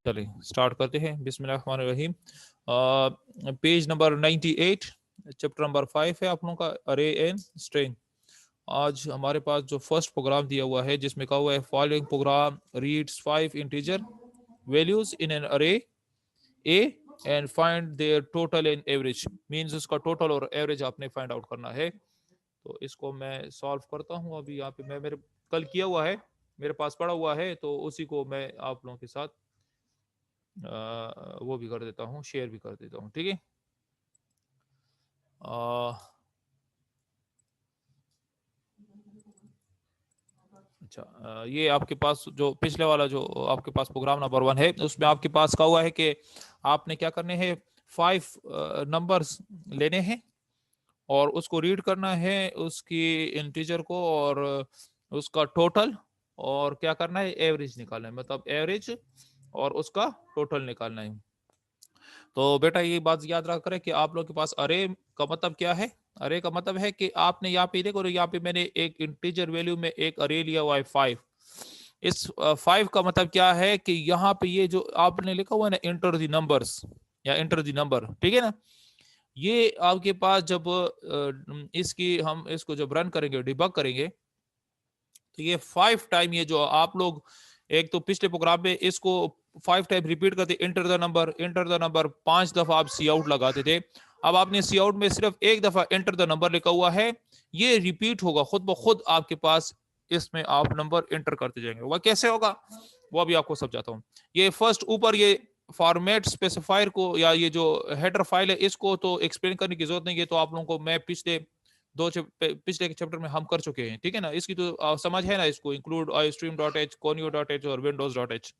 चलिए स्टार्ट करते हैं। बिस्मिल्लाहिर्रहमानिर्रहीम। पेज नंबर 98, चैप्टर नंबर 5 है आप लोगों का, अरे एंड स्ट्रिंग। आज हमारे पास जो फर्स्ट प्रोग्राम दिया हुआ है जिसमें कहा हुआ है following program reads 5 integer values in an array A and find their total and average. Means उसका टोटल और एवरेज आपने फाइंड आउट करना है। तो इसको मैं सॉल्व करता हूँ। अभी यहाँ पे मैं मेरे कल किया हुआ है, मेरे पास पड़ा हुआ है, तो उसी को मैं आप लोगों के साथ वो भी कर देता हूँ, शेयर भी कर देता हूँ। ठीक है। अच्छा, ये आपके पास जो पिछले वाला जो आपके पास प्रोग्राम नंबर 1 है उसमें आपके पास कहा हुआ है कि आपने क्या करने हैं, 5 नंबर्स लेने हैं और उसको रीड करना है, उसकी इंटीजर को और उसका टोटल, और क्या करना है, एवरेज निकालना है, मतलब एवरेज और उसका टोटल निकालना है। तो बेटा ये बात याद रख करें कि आप लोग के पास अरे का मतलब क्या है। अरे का मतलब है कि आपने यहाँ पे देखो, यहाँ पे मैंने एक इंटीजर वैल्यू में एक अरे लिया हुआ है 5। इस 5 का मतलब क्या है कि यहाँ पे ये जो आपने लिखा हुआ है ना, इंटर द नंबर्स या इंटर द नंबर, ठीक है ना। ये आपके पास जब इसकी हम इसको जब रन करेंगे, डिबग करेंगे, तो ये 5 टाइम, ये जो आप लोग एक तो पिछले प्रोग्राम में इसको 5 टाइम रिपीट करते, enter the number, enter the number, 5 दफा आप सी आउट लगाते थे। अब आपने सी आउट में सिर्फ एक दफा इंटर द नंबर लिखा हुआ है, ये रिपीट होगा खुद ब खुद आपके पास, इसमें आप नंबर इंटर करते जाएंगे। वह कैसे होगा वो अभी आपको समझाता हूँ। ये फर्स्ट ऊपर ये फॉर्मेट स्पेसिफायर को या ये जो हेडर फाइल है इसको तो एक्सप्लेन करने की जरूरत नहीं है, तो आप लोगों को मैं पिछले चैप्टर में हम कर चुके हैं। ठीक है ना, इसकी तो समझ है ना, इसको इंक्लूड stream.h, conio.h और windows.h।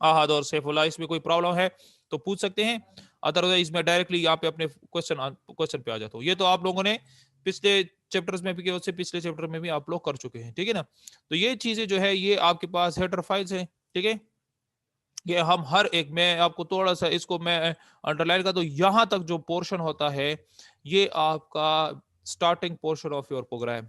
आहद और सैफुल्लाह, इसमें कोई प्रॉब्लम है तो पूछ सकते हैं, अदरवाइज इसमें डायरेक्टली यहाँ पे अपने क्वेश्चन पे आ जाता हूँ। ये तो आप लोगों ने पिछले चैप्टर्स में भी, उससे पिछले चैप्टर में भी आप लोग कर चुके हैं। ठीक है ना, तो ये चीजें जो है ये आपके पास हेडर फाइल्स है। ठीक है, ये हम हर एक में आपको थोड़ा सा इसको मैं अंडरलाइन कर दूं, यहाँ तक जो पोर्शन होता है ये आपका starting portion of your program.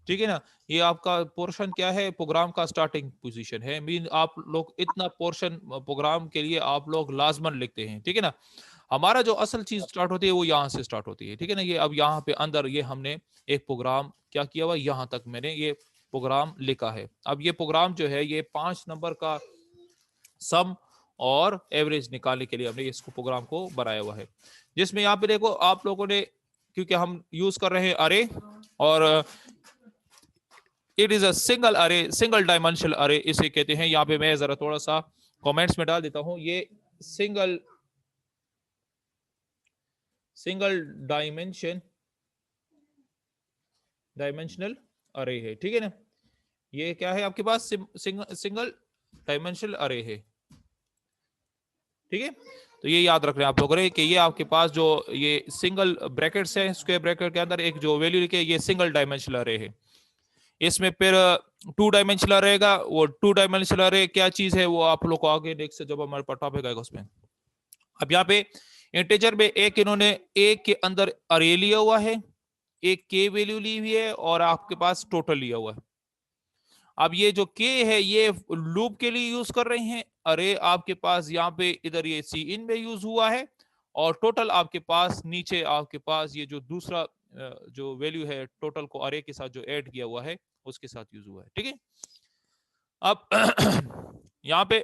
ठीक है ना, ये आपका पोर्शन क्या है, प्रोग्राम का स्टार्टिंग पोजीशन है। मीन आप लोग इतना पोर्शन प्रोग्राम के लिए आप लोग लाजमन लिखते हैं। ठीक है ना, हमारा जो असल चीज स्टार्ट होती है वो यहाँ से स्टार्ट होती है। ठीक है ना, ये अब यहाँ पे अंदर ये हमने एक प्रोग्राम क्या किया हुआ, यहाँ तक मैंने ये प्रोग्राम लिखा है। अब ये प्रोग्राम जो है ये 5 नंबर का सम और एवरेज निकालने के लिए हमने इसको प्रोग्राम को बनाया हुआ है, जिसमें यहाँ पे देखो आप लोगों ने, क्योंकि हम यूज कर रहे हैं अरे, और इट इज अ सिंगल अरे, सिंगल डायमेंशनल अरे इसे कहते हैं। यहाँ पे मैं जरा थोड़ा सा कमेंट्स में डाल देता हूं, ये सिंगल डायमेंशनल अरे है। ठीक है ना, ये क्या है आपके पास, सिंगल डायमेंशनल अरे है। ठीक है, तो ये याद रख रहे हैं आप लोग कि ये आपके पास जो ये सिंगल ब्रैकेट्स है, स्क्वायर ब्रैकेट के अंदर एक जो वैल्यू लिखे, ये सिंगल डायमेंशनल अरे है। इसमें फिर 2 डायमेंशनल रहेगा, वो 2 डायमेंशनल अरे क्या चीज है वो आप लोग को आगे नेक्स्ट जब हमारे पास टॉपिक आएगा उसमें। अब यहाँ पे इंटीजर में एक इन्होंने एक के अंदर अरे लिया हुआ है, एक के वैल्यू ली हुई है, और आपके पास टोटल लिया हुआ है। अब ये जो के है ये लूप के लिए यूज कर रहे हैं, अरे आपके पास यहाँ पे इधर ये सी इन में यूज हुआ है, और टोटल आपके पास नीचे आपके पास ये जो दूसरा जो वैल्यू है टोटल को अरे के साथ जो ऐड किया हुआ है उसके साथ यूज हुआ है। ठीक है, अब यहाँ पे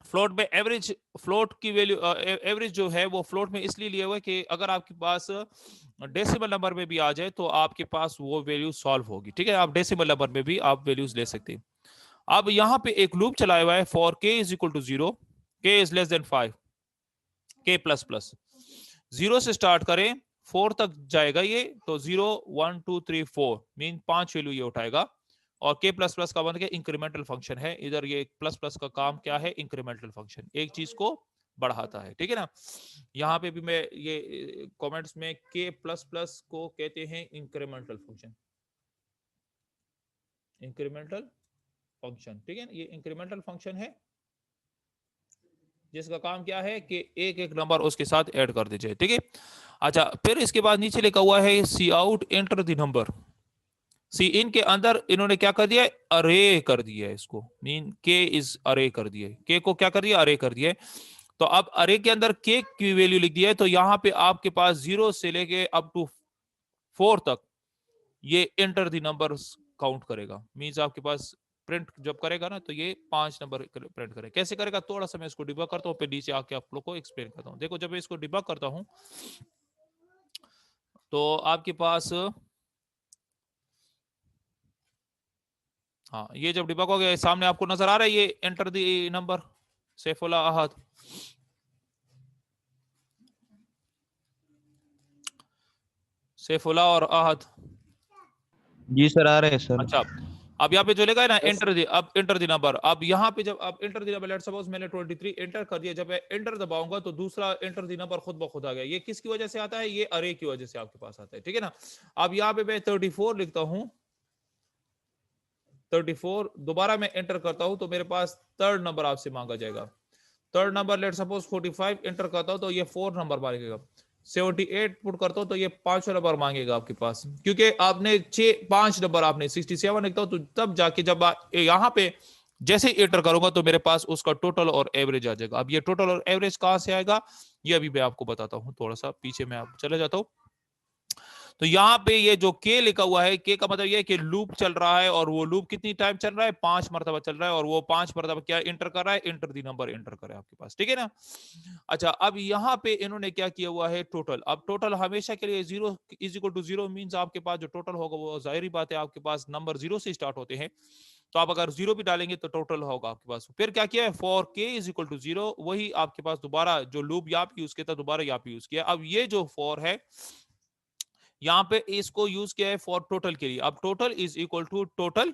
फ्लोट में एवरेज, फ्लोट की वैल्यू एवरेज जो है वो फ्लोट में इसलिए लिया हुआ है कि अगर आपके पास डेसिमल नंबर में भी आ जाए तो आपके पास वो वैल्यू सॉल्व होगी। ठीक है, आप डेसिमल नंबर में भी आप वैल्यूज ले सकते हैं। अब यहाँ पे एक लूप चलाया हुआ है, फॉर के इज इक्वल टू 0, के इज लेस देन 5, के प्लस प्लस, 0 से स्टार्ट करें 4 तक जाएगा ये, तो 0 1 2 3 4 मीन 5 वैल्यू ये उठाएगा। और के प्लस प्लस का मतलब इंक्रीमेंटल फंक्शन है, इधर ये प्लस प्लस का काम क्या है, इंक्रीमेंटल फंक्शन, एक चीज को बढ़ाता है। ठीक है ना, यहाँ पे भी मैं ये कमेंट्स में के प्लस प्लस को कहते हैं इंक्रीमेंटल फंक्शन, इंक्रीमेंटल फंक्शन। ठीक है ना, ये इंक्रीमेंटल फंक्शन है जिसका काम क्या है कि एक एक नंबर उसके साथ ऐड कर दीजिए। ठीक है, अच्छा फिर इसके बाद नीचे लिखा हुआ है सी आउट एंटर द नंबर। सी इनके अंदर इन्होंने क्या कर दिया, अरे कर दिया है इसको, मीन के इज अरे कर दिया, के को क्या कर दिया, अरे कर दिया। तो अब अरे के अंदर के की वैल्यू लिख दिया है, तो यहां पे आपके पास 0 से लेके अप टू 4 तक ये एंटर द नंबर्स काउंट करेगा। मींस आपके पास प्रिंट जब करेगा ना तो ये 5 नंबर प्रिंट करेगा। कैसे करेगा, थोड़ा सा मैं इसको डिबग करता हूँ, फिर नीचे आके आप लोग को एक्सप्लेन करता हूँ। देखो जब मैं इसको डिबग करता हूँ तो आपके पास, हाँ ये जब डिबग हो गया सामने आपको नजर आ रहा है ये एंटर द नंबर सैफुल्लाह अहद, सैफुल्लाह और अहद। जी सर, आ रहे हैं सर। अच्छा, अब यहाँ पे जो लिखा है ना Yes. एंटर दी, अब एंटर दी नंबर, अब यहाँ पे जब अब enter the number, let's suppose मैंने 23 एंटर कर दिया, जब मैं एंटर दबाऊंगा तो दूसरा एंटर दी नंबर खुद ब खुद आ गया। ये किसकी वजह से आता है, ये अरे की वजह से आपके पास आता है, ठीक है ना। अब यहाँ पे मैं 34 लिखता हूँ, 34 दोबारा मैं एंटर करता हूँ तो मेरे पास थर्ड नंबर आपसे मांगा जाएगा। Third number let suppose 45 enter करता हूँ तो ये 4 नंबर मांगेगा। 78 पुट करता हूँ तो ये 5 नंबर मांगेगा आपके पास, क्योंकि आपने 5 नंबर आपने 67 लिखता हूँ तो तब जाके जब यहाँ पे जैसे ही एंटर करूंगा तो मेरे पास उसका टोटल और एवरेज आ जाएगा। अब ये टोटल और एवरेज कहां से आएगा ये अभी मैं आपको बताता हूँ, थोड़ा सा पीछे मैं आप चले जाता हूँ। तो यहाँ पे ये जो के लिखा हुआ है, के का मतलब ये है कि लूप चल रहा है, और वो लूप कितनी टाइम चल रहा है, 5 मरतबा चल रहा है, और वो 5 मरतबा क्या इंटर कर रहा है, इंटर दी नंबर इंटर कर रहा है आपके पास, ठीक है ना। अच्छा, अब यहाँ पे इन्होंने क्या किया हुआ है, टोटल। अब टोटल हमेशा के लिए 0 इज इक्वल टू 0 मींस आपके पास जो टोटल होगा वो जाहिर बात है आपके पास नंबर 0 से स्टार्ट होते हैं, तो आप अगर 0 भी डालेंगे तो टोटल होगा आपके पास। फिर क्या किया है, फॉर के इज इक्वल टू 0, वही आपके पास दोबारा जो लूप यहाँ पे यूज किया था दोबारा यहाँ पे यूज किया। अब ये जो फॉर है यहाँ पे इसको यूज किया है फॉर टोटल के लिए। अब total is equal to total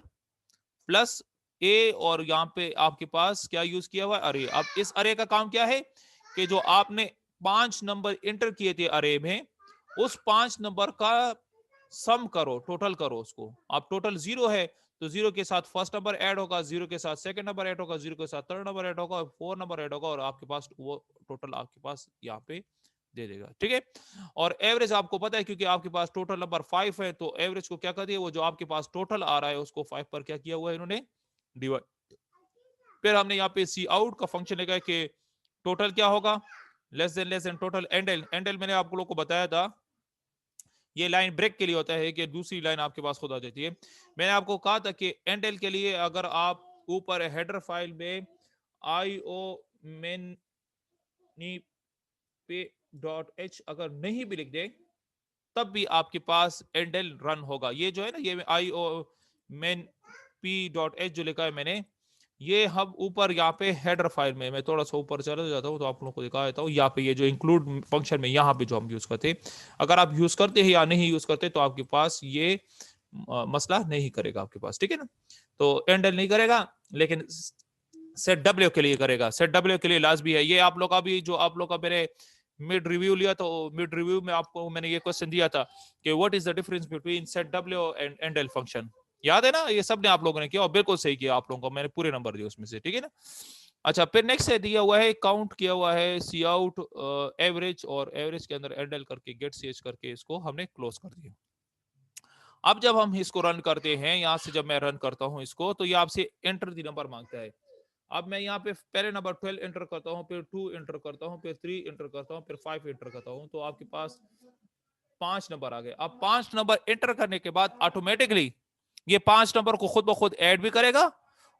plus A, और यहाँ पे आपके पास क्या यूज किया हुआ है, अरे। अब इस अरे का काम क्या है कि जो आपने 5 नंबर एंटर किए थे अरे में, उस 5 नंबर का सम करो, टोटल करो उसको। अब टोटल 0 है तो 0 के साथ फर्स्ट नंबर ऐड होगा, 0 के साथ सेकंड नंबर ऐड होगा, 0 के साथ थर्ड नंबर ऐड होगा, 4 नंबर ऐड होगा, और आपके पास वो टोटल आपके पास यहाँ पे दे देगा, ठीक है। और एवरेज आपको पता है क्योंकि आपके पास टोटल नंबर 5 है, तो एवरेज को क्या कर दिया, वो जो आपके पास टोटल आ रहा है उसको 5 पर क्या किया हुआ है इन्होंने, डिवाइड। फिर हमने यहाँ पे सी आउट का फंक्शन लिखा है कि टोटल क्या होगा, less than total endl. Endl मैंने आप लोगों को बताया था ये लाइन ब्रेक के लिए होता है कि दूसरी लाइन आपके पास खुद आ जाती है। मैंने आपको कहा था कि एंडल के लिए अगर आप ऊपर हेडर फाइल में IO मेनी पे .h अगर नहीं भी लिख दे तब भी आपके पास एंडल रन होगा। ये जो है ना, ये IO मेन p.h जो लिखा है मैंने, ये हम ऊपर यहाँ पे हेडर फाइल में, मैं थोड़ा सा ऊपर चला जाता हूँ तो आप लोगों को दिखा देता हूँ। यहाँ पे ये जो इंक्लूड फंक्शन में यहाँ पे जो हम यूज करते हैं, अगर आप यूज करते हैं या नहीं यूज करते तो आपके पास ये मसला नहीं करेगा आपके पास, ठीक है ना। तो एंडल नहीं करेगा, लेकिन सेट डब्ल्यू के लिए करेगा। सेट डब्ल्यू के लिए लाजमी है। ये आप लोग का भी जो आप लोग का मेरे मिड रिव्यू लिया तो मिड रिव्यू में आपको मैंने ये क्वेश्चन दिया था कि what is the difference between set W and endl function, याद है ना, ये सब ने आप लोगों ने किया और बिल्कुल सही किया आप लोगों को, मैंने पूरे नंबर दिए उसमें से, ठीक है ना। अच्छा, फिर नेक्स्ट है दिया हुआ है काउंट किया हुआ है सी आउट एवरेज, और एवरेज के अंदर एंडल करके गेट सीएच करके इसको हमने क्लोज कर दिया। अब जब हम इसको रन करते हैं, यहां से जब मैं रन करता हूं इसको, तो ये आपसे एंटर द नंबर मांगता है। अब मैं यहाँ पे पहले नंबर 12 एंटर करता हूँ, फिर 2 एंटर करता हूँ, फिर 3 एंटर करता हूँ, फिर 5 एंटर करता हूँ, तो आपके पास 5 नंबर आ गए। अब 5 नंबर एंटर करने के बाद ऑटोमेटिकली ये 5 नंबर को खुद ब खुद ऐड भी करेगा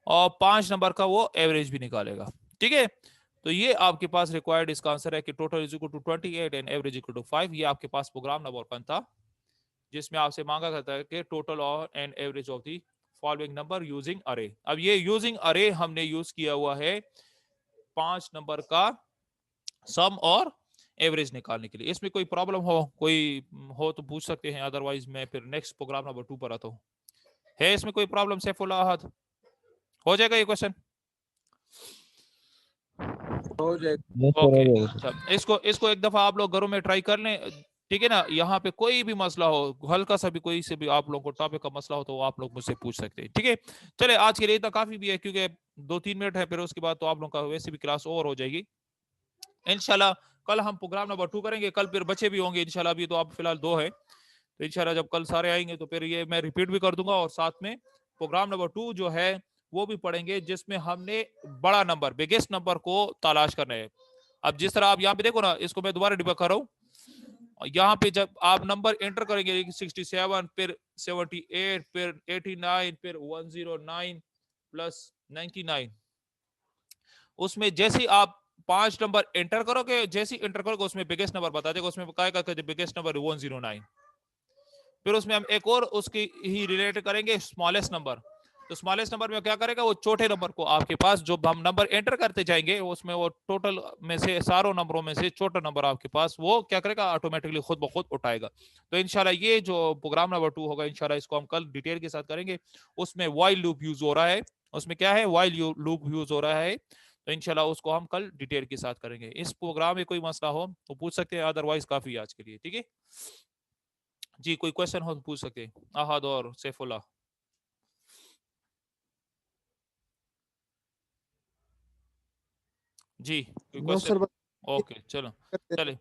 और 5 नंबर का वो एवरेज भी निकालेगा, ठीक है। तो ये आपके पास रिक्वायर्ड इसका आंसर है कि total is equal to 28 and average equal to 5। ये आपके पास प्रोग्राम नंबर 1 था जिसमें आपसे मांगा करता है कि टोटल और and average of the following number using अरे। अब ये यूजिंग अरे हमने यूज किया हुआ है 5 नंबर का सम और एवरेज निकालने के लिए। इसमें कोई प्रॉब्लम कोई हो तो पूछ सकते हैं, अदरवाइज मैं फिर नेक्स्ट प्रोग्राम नंबर 2 पर आता हूँ। है इसमें कोई प्रॉब्लम सैफुल्लाह अहद? हो जाएगा ये क्वेश्चन? हो जाएगा। Yes, sir, हो ओके, जाएगा सर। अच्छा इसको इसको एक दफा आप लोग घरों में ट्राई कर लें, ठीक है ना। यहाँ पे कोई भी मसला हो, हल्का सा भी कोई से भी आप लोगों को टॉपिक का मसला हो तो आप लोग मुझसे पूछ सकते हैं, ठीक है। चले आज के लिए इतना काफी भी है क्योंकि 2-3 मिनट है, फिर उसके बाद तो आप लोगों का वैसे भी क्लास ओवर हो जाएगी इंशाल्लाह। कल हम प्रोग्राम नंबर 2 करेंगे, कल फिर बच्चे भी होंगे इंशाल्लाह। अभी तो आप फिलहाल 2 है, तो इंशाल्लाह जब कल सारे आएंगे तो फिर ये मैं रिपीट भी कर दूंगा, और साथ में प्रोग्राम नंबर 2 जो है वो भी पढ़ेंगे, जिसमें हमने बड़ा नंबर, बिगेस्ट नंबर को तलाश करना है। अब जिस तरह आप यहाँ पे देखो ना, इसको मैं दोबारा डिबग कर रहा हूँ। यहाँ पे जब आप नंबर एंटर करेंगे 67, फिर 78, फिर 89, फिर 109 प्लस 99, उसमें जैसे ही आप 5 नंबर एंटर करोगे, जैसे ही एंटर करोगे उसमें बिगेस्ट नंबर बता देगा, उसमें क्या बिगेस्ट नंबर 109। फिर उसमें हम एक और उसकी ही रिलेट करेंगे स्मॉलेस्ट नंबर। तो स्मॉलेस्ट नंबर में क्या करेगा, वो छोटे नंबर को आपके पास जो हम नंबर एंटर करते जाएंगे उसमें वो टोटल में से सारों नंबरों में से छोटा नंबर आपके पास वो क्या करेगा, ऑटोमेटिकली खुद ब खुद उठाएगा। तो इंशाल्लाह ये जो प्रोग्राम नंबर 2 होगा, इंशाल्लाह इसको हम कल डिटेल के साथ करेंगे। उसमें वाइल लूप यूज हो रहा है, उसमें क्या है, वाइल लूप यूज हो रहा है। तो इंशाल्लाह उसको हम कल डिटेल के साथ करेंगे। इस प्रोग्राम में कोई मसला हो तो पूछ सकते हैं, अदरवाइज काफी है आज के लिए। ठीक है जी, कोई क्वेश्चन हो तो पूछ सकते हैं, अहद और सैफुल्लाह। जी कोई नो क्वेश्चन? सर, ओके चलो, चले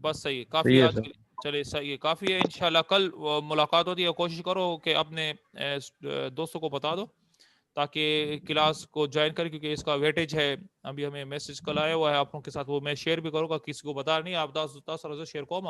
बस सही है, काफी सही है है आज सर। के लिए। चले सही है, काफी है। इंशाल्लाह कल मुलाकात होती है, कोशिश करो कि अपने दोस्तों को बता दो ताकि क्लास को ज्वाइन करें, क्योंकि इसका वेटेज है। अभी हमें मैसेज कल आया हुआ है आप लोगों के साथ, वो मैं शेयर भी करूंगा, किसी को बता नहीं, आप 10 शेयर को